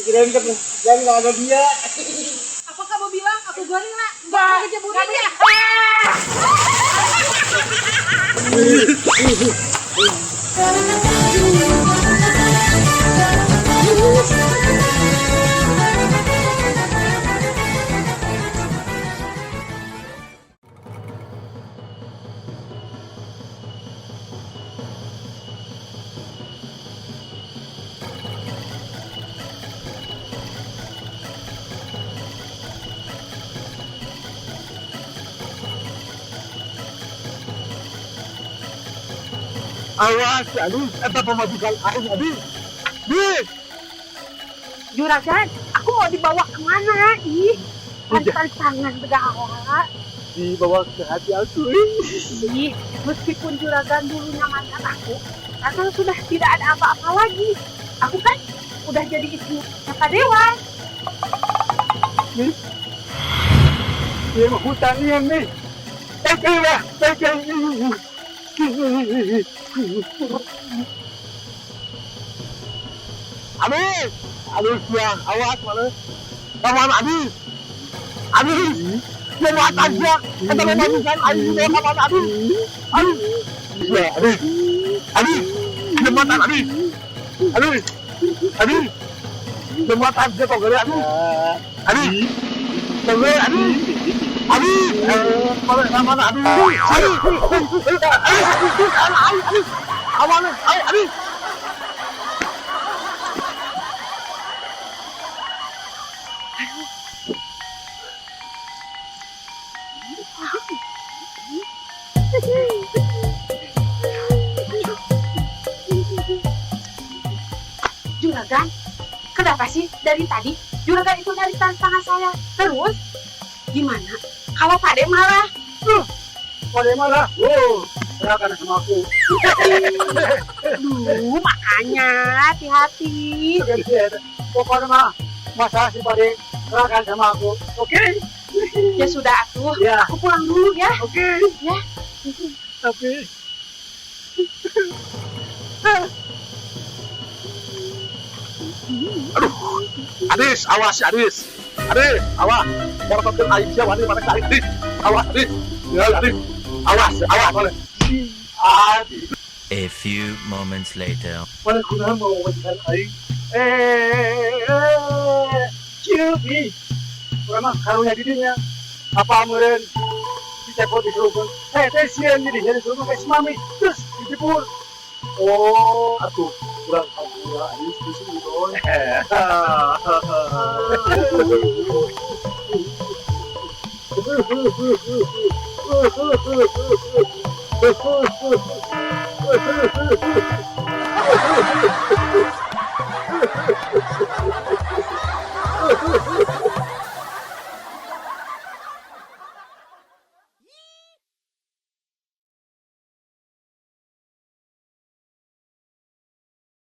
kirain kan yang nggak ada dia. Apa kamu bilang aku gorila? Enggak kejeburin ya? Awas, aduh, eta pemajikan aing, aduh. Juragan, aku mau dibawa kemana? Ih, tantangan segala. Dibawa ke hati aku. Ih, meskipun juragan dulunya mantan aku, sekarang sudah tidak ada apa-apa lagi. Aku kan udah jadi istri Kaka Dewa. Dia mah hutannya nih. Tekelah, Abis, aduh siang, awas mana? Kawan Abis, dia mau atasnya, kita mau majukan Abis juga kawan Abis, ya Abis, jembatan Abis, jembatan dia kok gede Abis, kok gede Abis, mana Abis, Abis. Juragan, kenapa sih dari tadi juragan itu nyari tantangan saya terus? Gimana kalau Pak De marah? Pada mana? Serahkan sama aku. Duh, makanya hati-hati. Pokoknya mah masalah si Pade serahkan sama aku. Oke? Ya sudah atuh, Ya. aku pulang dulu ya. Oke. Ya. Tapi Adis, awas ya Adis. Adis, awas. Mau nonton Aisyah wani mana kali Adis. Awas Adis. Ya Adis. Awas boleh. Adis. A few moments later. Mana guna mau wajikan aing. Cilbi. Kurang mah karunya didinya. Apa meureun dicepot disuruhkeun. Teh sieun jadi suruh ke mami. Terus dijebur. Oh, atuh kurang kampura Adis disuruh don.